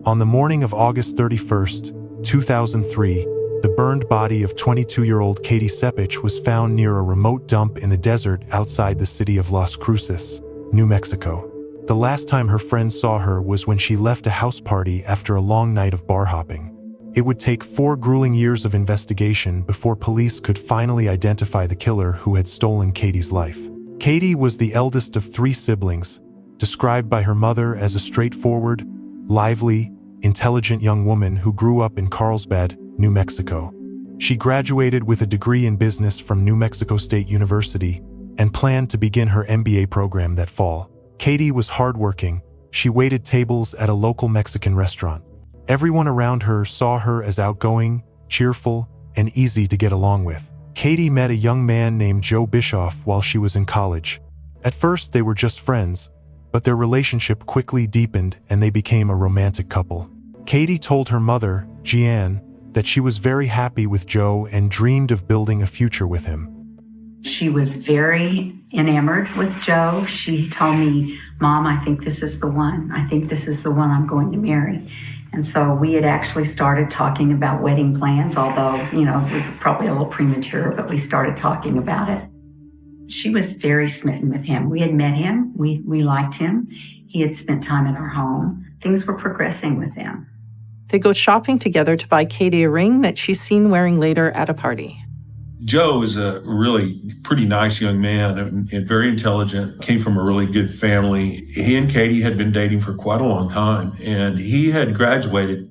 On the morning of August 31st, 2003, the burned body of 22-year-old Katie Sepich was found near a remote dump in the desert outside the city of Las Cruces, New Mexico. The last time her friends saw her was when she left a house party after a long night of bar hopping. It would take 4 grueling years of investigation before police could finally identify the killer who had stolen Katie's life. Katie was the eldest of 3 siblings, described by her mother as a straightforward, lively, intelligent young woman who grew up in Carlsbad, New Mexico. She graduated with a degree in business from New Mexico State University and planned to begin her MBA program that fall. Katie was hardworking. She waited tables at a local Mexican restaurant. Everyone around her saw her as outgoing, cheerful, and easy to get along with. Katie met a young man named Joe Bischoff while she was in college. At first, they were just friends, but their relationship quickly deepened and they became a romantic couple. Katie told her mother, Jeanne, that she was very happy with Joe and dreamed of building a future with him. She was very enamored with Joe. She told me, "Mom, I think this is the one. I think this is the one I'm going to marry." And so we had actually started talking about wedding plans, although, it was probably a little premature, but we started talking about it. She was very smitten with him. We had met him. We liked him. He had spent time in our home. Things were progressing with him. They go shopping together to buy Katie a ring that she's seen wearing later at a party. Joe is a really pretty nice young man and very intelligent, came from a really good family. He and Katie had been dating for quite a long time, and he had graduated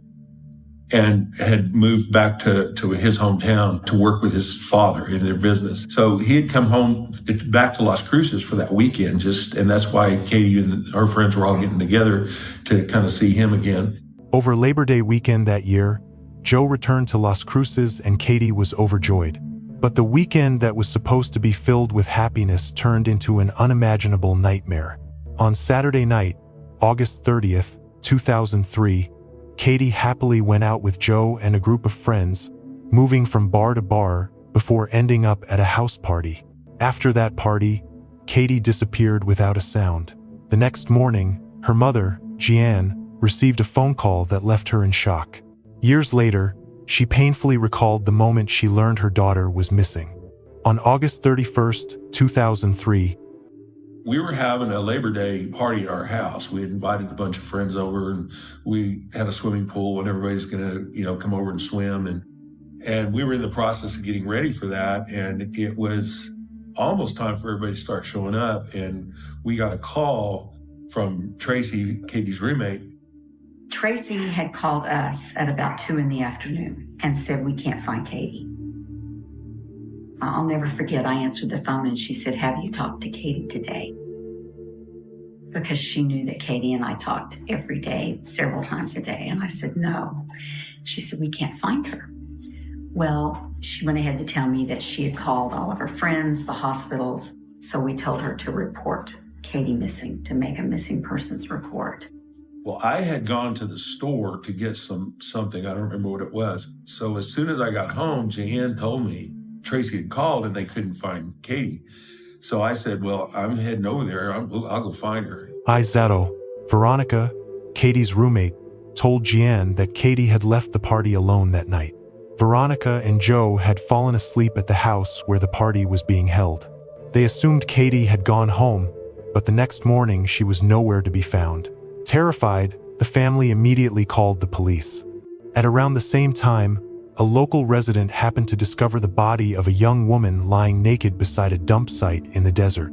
and had moved back to his hometown to work with his father in their business. So he had come home back to Las Cruces for that weekend, and that's why Katie and her friends were all getting together to kind of see him again. Over Labor Day weekend that year, Joe returned to Las Cruces and Katie was overjoyed. But the weekend that was supposed to be filled with happiness turned into an unimaginable nightmare. On Saturday night, August 30th, 2003, Katie happily went out with Joe and a group of friends, moving from bar to bar before ending up at a house party. After that party, Katie disappeared without a sound. The next morning, her mother, Jeanne, received a phone call that left her in shock. Years later, she painfully recalled the moment she learned her daughter was missing. On August 31st, 2003, we were having a Labor Day party at our house. We had invited a bunch of friends over, and we had a swimming pool, and everybody's going to, come over and swim. And we were in the process of getting ready for that, and it was almost time for everybody to start showing up. And we got a call from Tracy, Katie's roommate. Tracy had called us at about 2 p.m. and said, "We can't find Katie." I'll never forget, I answered the phone and she said, "Have you talked to Katie today?" Because she knew that Katie and I talked every day, several times a day. And I said, "No." She said, "We can't find her." Well, she went ahead to tell me that she had called all of her friends, the hospitals. So we told her to report Katie missing, to make a missing persons report. Well, I had gone to the store to get something. I don't remember what it was. So as soon as I got home, Jeanne told me Tracy had called and they couldn't find Katie. So I said, "Well, I'm heading over there. I'll go find her." Zato, Veronica, Katie's roommate, told Jeanne that Katie had left the party alone that night. Veronica and Joe had fallen asleep at the house where the party was being held. They assumed Katie had gone home, but the next morning she was nowhere to be found. Terrified, the family immediately called the police. At around the same time, a local resident happened to discover the body of a young woman lying naked beside a dump site in the desert.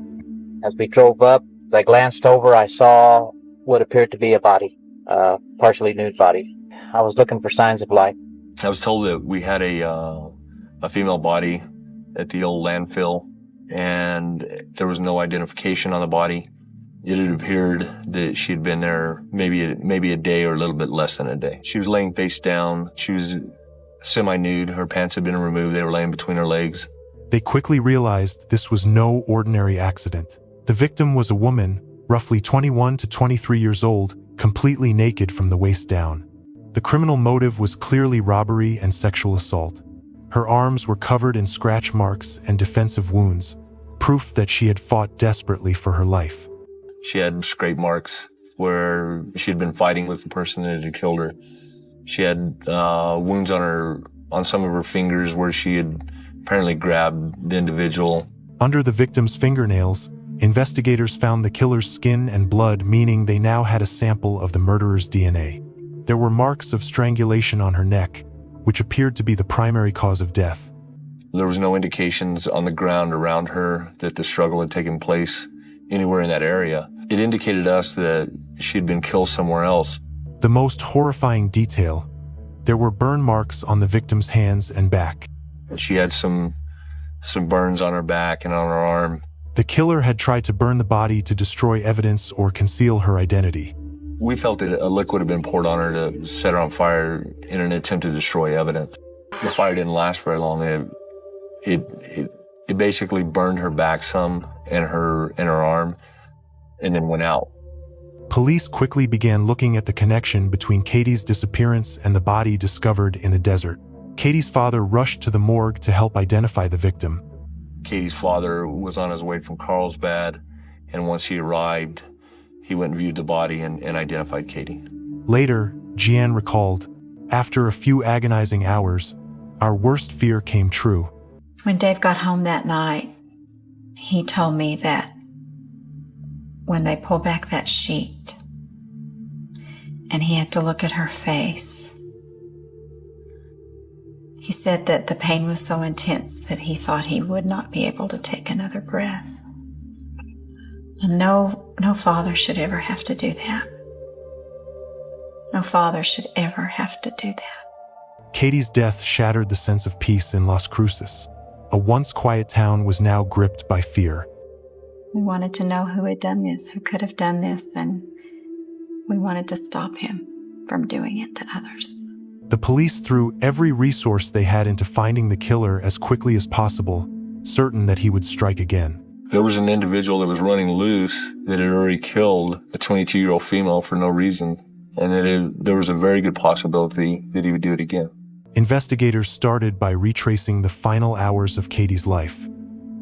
As we drove up, as I glanced over, I saw what appeared to be a body, a partially nude body. I was looking for signs of life. I was told that we had a female body at the old landfill, and there was no identification on the body. It had appeared that she had been there maybe a day or a little bit less than a day. She was laying face down. She was semi-nude. Her pants had been removed. They were laying between her legs. They quickly realized this was no ordinary accident. The victim was a woman, roughly 21 to 23 years old, completely naked from the waist down. The criminal motive was clearly robbery and sexual assault. Her arms were covered in scratch marks and defensive wounds, proof that she had fought desperately for her life. She had scrape marks where she had been fighting with the person that had killed her. She had wounds on some of her fingers where she had apparently grabbed the individual. Under the victim's fingernails, investigators found the killer's skin and blood, meaning they now had a sample of the murderer's DNA. There were marks of strangulation on her neck, which appeared to be the primary cause of death. There was no indications on the ground around her that the struggle had taken place anywhere in that area. It indicated to us that she'd been killed somewhere else. The most horrifying detail, there were burn marks on the victim's hands and back. She had some burns on her back and on her arm. The killer had tried to burn the body to destroy evidence or conceal her identity. We felt that a liquid had been poured on her to set her on fire in an attempt to destroy evidence. The fire didn't last very long. It basically burned her back some and her arm, and then went out. Police quickly began looking at the connection between Katie's disappearance and the body discovered in the desert. Katie's father rushed to the morgue to help identify the victim. Katie's father was on his way from Carlsbad, and once he arrived, he went and viewed the body and identified Katie. Later, Jeanne recalled, "After a few agonizing hours, our worst fear came true." When Dave got home that night, he told me that when they pulled back that sheet and he had to look at her face, he said that the pain was so intense that he thought he would not be able to take another breath. And no father should ever have to do that. No father should ever have to do that. Katie's death shattered the sense of peace in Las Cruces. A once quiet town was now gripped by fear. We wanted to know who had done this, who could have done this, and we wanted to stop him from doing it to others. The police threw every resource they had into finding the killer as quickly as possible, certain that he would strike again. There was an individual that was running loose that had already killed a 22-year-old female for no reason, and that there was a very good possibility that he would do it again. Investigators started by retracing the final hours of Katie's life,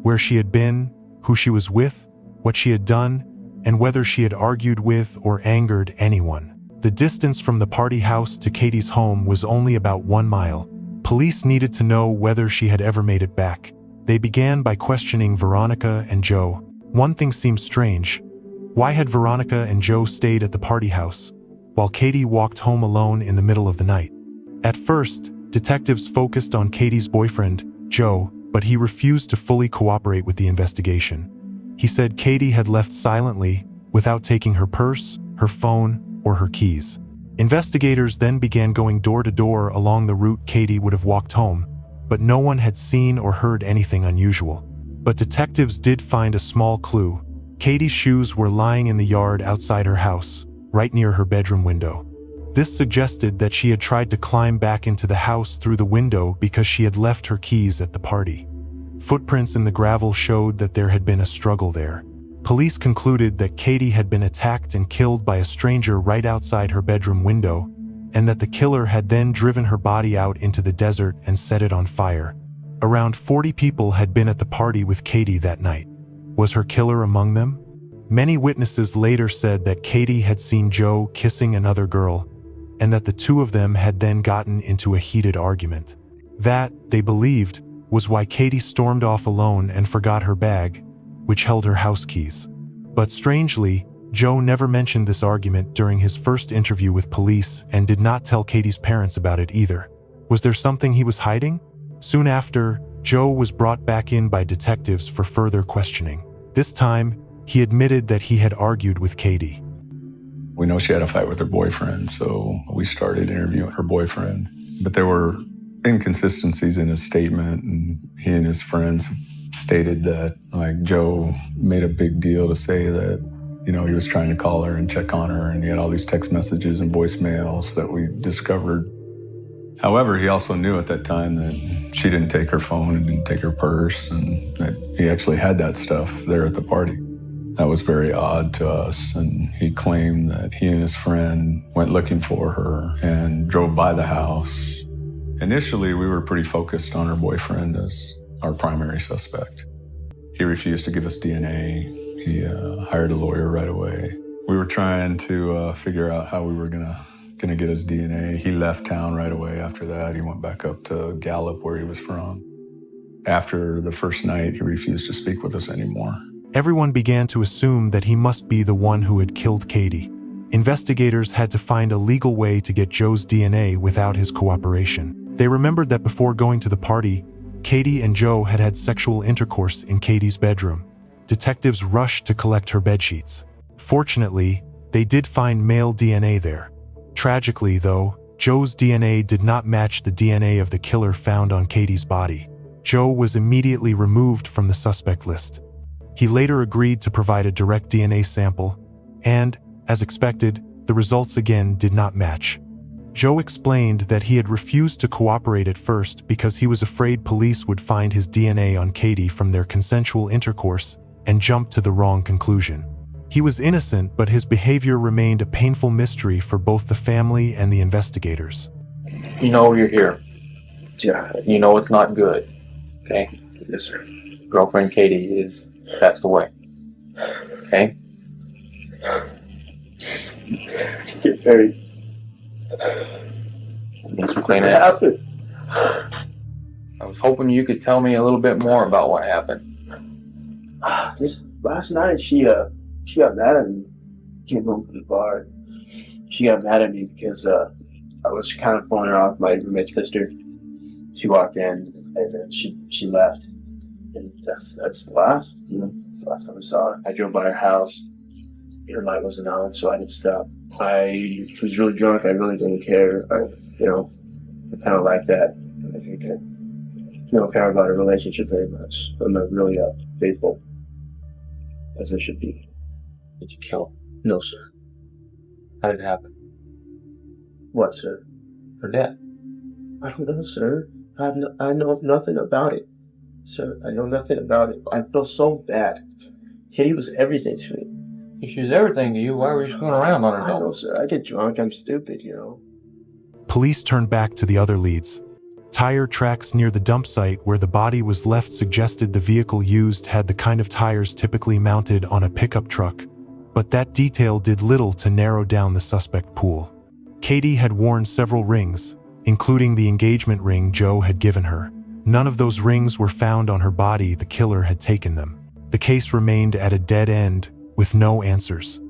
where she had been, who she was with, what she had done, and whether she had argued with or angered anyone. The distance from the party house to Katie's home was only about 1 mile. Police needed to know whether she had ever made it back. They began by questioning Veronica and Joe. One thing seemed strange. Why had Veronica and Joe stayed at the party house, while Katie walked home alone in the middle of the night? At first, detectives focused on Katie's boyfriend, Joe, but he refused to fully cooperate with the investigation. He said Katie had left silently, without taking her purse, her phone, or her keys. Investigators then began going door to door along the route Katie would have walked home, but no one had seen or heard anything unusual. But detectives did find a small clue. Katie's shoes were lying in the yard outside her house, right near her bedroom window. This suggested that she had tried to climb back into the house through the window because she had left her keys at the party. Footprints in the gravel showed that there had been a struggle there. Police concluded that Katie had been attacked and killed by a stranger right outside her bedroom window, and that the killer had then driven her body out into the desert and set it on fire. Around 40 people had been at the party with Katie that night. Was her killer among them? Many witnesses later said that Katie had seen Joe kissing another girl, and that the two of them had then gotten into a heated argument. That, they believed, was why Katie stormed off alone and forgot her bag, which held her house keys. But strangely, Joe never mentioned this argument during his first interview with police and did not tell Katie's parents about it either. Was there something he was hiding? Soon after, Joe was brought back in by detectives for further questioning. This time, he admitted that he had argued with Katie. We know she had a fight with her boyfriend, so we started interviewing her boyfriend. But there were inconsistencies in his statement, and he and his friends stated that, Joe made a big deal to say that, he was trying to call her and check on her, and he had all these text messages and voicemails that we discovered. However, he also knew at that time that she didn't take her phone and didn't take her purse, and that he actually had that stuff there at the party. That was very odd to us, and he claimed that he and his friend went looking for her and drove by the house. Initially, we were pretty focused on her boyfriend as our primary suspect. He refused to give us DNA. He hired a lawyer right away. We were trying to figure out how we were gonna get his DNA. He left town right away after that. He went back up to Gallup, where he was from. After the first night, he refused to speak with us anymore. Everyone began to assume that he must be the one who had killed Katie. Investigators had to find a legal way to get Joe's DNA without his cooperation. They remembered that before going to the party, Katie and Joe had had sexual intercourse in Katie's bedroom. Detectives rushed to collect her bedsheets. Fortunately, they did find male DNA there. Tragically, though, Joe's DNA did not match the DNA of the killer found on Katie's body. Joe was immediately removed from the suspect list. He later agreed to provide a direct DNA sample, and, as expected, the results again did not match. Joe explained that he had refused to cooperate at first because he was afraid police would find his DNA on Katie from their consensual intercourse and jump to the wrong conclusion. He was innocent, but his behavior remained a painful mystery for both the family and the investigators. You know you're here. Yeah. You know it's not good. Okay? Yes, sir. Girlfriend Katie is passed away. Okay? Get married. Need some clean ass. Happened. I was hoping you could tell me a little bit more about what happened. Just last night, she got mad at me. Came home from the bar. She got mad at me because I was kind of pulling her off my roommate's sister. She walked in and then she left. And that's the last, that's the last time I saw her. I drove by her house. Her light wasn't on, so I didn't stop. I was really drunk. I really didn't care. I kind of like that. I think I don't care about a relationship very much. I'm not really faithful as I should be. Did you kill him? No, sir. How did it happen? What, sir? Her death. I don't know, sir. I know nothing about it. Sir, I know nothing about it. I feel so bad. Katie was everything to me. If she was everything to you, why were you screwing around on her? I know, sir. I get drunk. I'm stupid, Police turned back to the other leads. Tire tracks near the dump site where the body was left suggested the vehicle used had the kind of tires typically mounted on a pickup truck, but that detail did little to narrow down the suspect pool. Katie had worn several rings, including the engagement ring Joe had given her. None of those rings were found on her body. The killer had taken them. The case remained at a dead end, with no answers.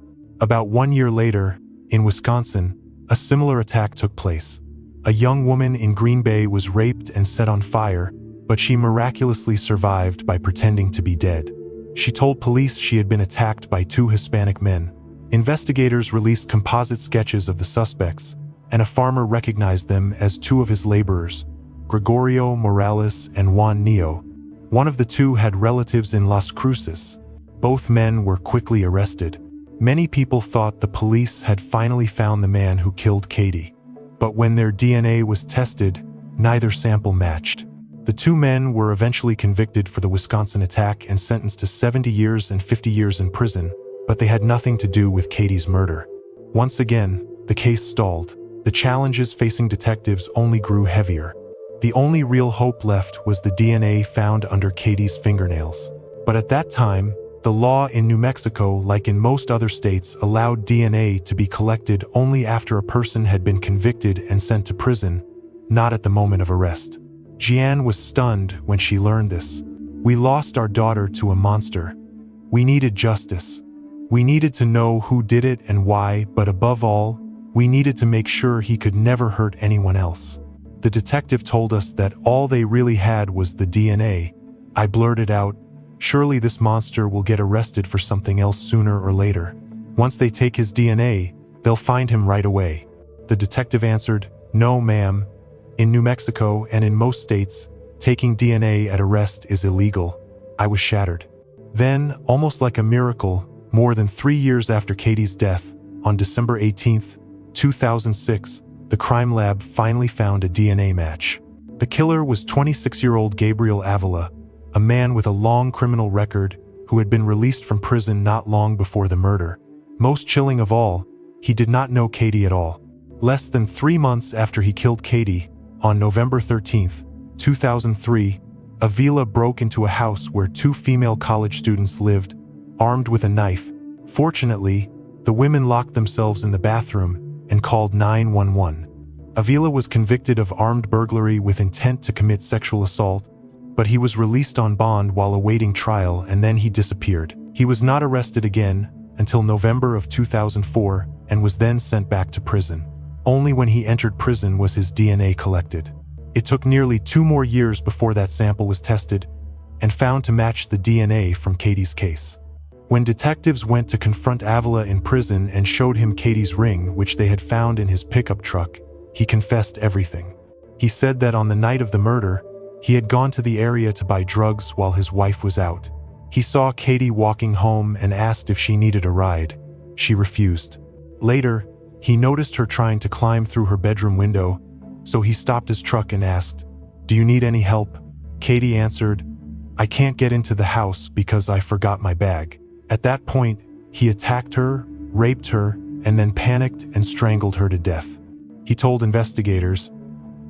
About 1 year later, in Wisconsin, a similar attack took place. A young woman in Green Bay was raped and set on fire, but she miraculously survived by pretending to be dead. She told police she had been attacked by 2 Hispanic men. Investigators released composite sketches of the suspects, and a farmer recognized them as 2 of his laborers, Gregorio Morales and Juan Neo. One of the 2 had relatives in Las Cruces. Both men were quickly arrested. Many people thought the police had finally found the man who killed Katie. But when their DNA was tested, neither sample matched. The 2 men were eventually convicted for the Wisconsin attack and sentenced to 70 years and 50 years in prison, but they had nothing to do with Katie's murder. Once again, the case stalled. The challenges facing detectives only grew heavier. The only real hope left was the DNA found under Katie's fingernails. But at that time, the law in New Mexico, like in most other states, allowed DNA to be collected only after a person had been convicted and sent to prison, not at the moment of arrest. Jeanne was stunned when she learned this. We lost our daughter to a monster. We needed justice. We needed to know who did it and why, but above all, we needed to make sure he could never hurt anyone else. The detective told us that all they really had was the DNA. I blurted out, "Surely this monster will get arrested for something else sooner or later. Once they take his DNA, they'll find him right away." The detective answered, "No, ma'am. In New Mexico and in most states, taking DNA at arrest is illegal." I was shattered. Then, almost like a miracle, more than 3 years after Katie's death, on December 18th, 2006, the crime lab finally found a DNA match. The killer was 26-year-old Gabriel Avila, a man with a long criminal record who had been released from prison not long before the murder. Most chilling of all, he did not know Katie at all. Less than 3 months after he killed Katie, on November 13th, 2003, Avila broke into a house where 2 female college students lived, armed with a knife. Fortunately, The women locked themselves in the bathroom and called 911. Avila was convicted of armed burglary with intent to commit sexual assault, but he was released on bond while awaiting trial, and then he disappeared. He was not arrested again until November of 2004 and was then sent back to prison. Only when he entered prison was his DNA collected. It took nearly 2 more years before that sample was tested and found to match the DNA from Katie's case. When detectives went to confront Avila in prison and showed him Katie's ring, which they had found in his pickup truck, he confessed everything. He said that on the night of the murder, he had gone to the area to buy drugs while his wife was out. He saw Katie walking home and asked if she needed a ride. She refused. Later, he noticed her trying to climb through her bedroom window, so he stopped his truck and asked, "Do you need any help?" Katie answered, "I can't get into the house because I forgot my bag." At that point, he attacked her, raped her, and then panicked and strangled her to death. He told investigators,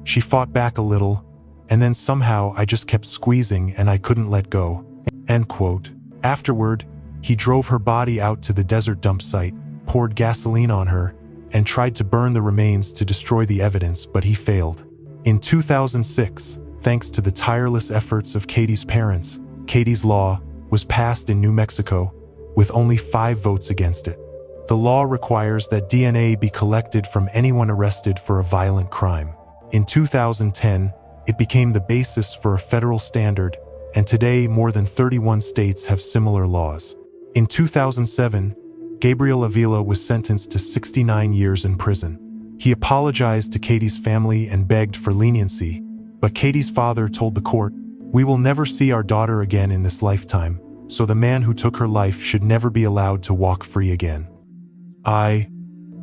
"She fought back a little, and then somehow I just kept squeezing and I couldn't let go." End quote. Afterward, he drove her body out to the desert dump site, poured gasoline on her, and tried to burn the remains to destroy the evidence, but he failed. In 2006, thanks to the tireless efforts of Katie's parents, Katie's Law was passed in New Mexico, with only 5 votes against it. The law requires that DNA be collected from anyone arrested for a violent crime. In 2010, it became the basis for a federal standard, and today more than 31 states have similar laws. In 2007, Gabriel Avila was sentenced to 69 years in prison. He apologized to Katie's family and begged for leniency, but Katie's father told the court, "We will never see our daughter again in this lifetime, so the man who took her life should never be allowed to walk free again."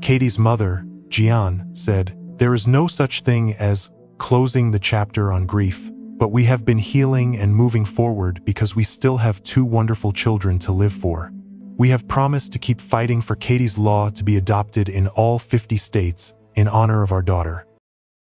Katie's mother, Gian, said, "There is no such thing as closing the chapter on grief, but we have been healing and moving forward because we still have 2 wonderful children to live for. We have promised to keep fighting for Katie's Law to be adopted in all 50 states in honor of our daughter."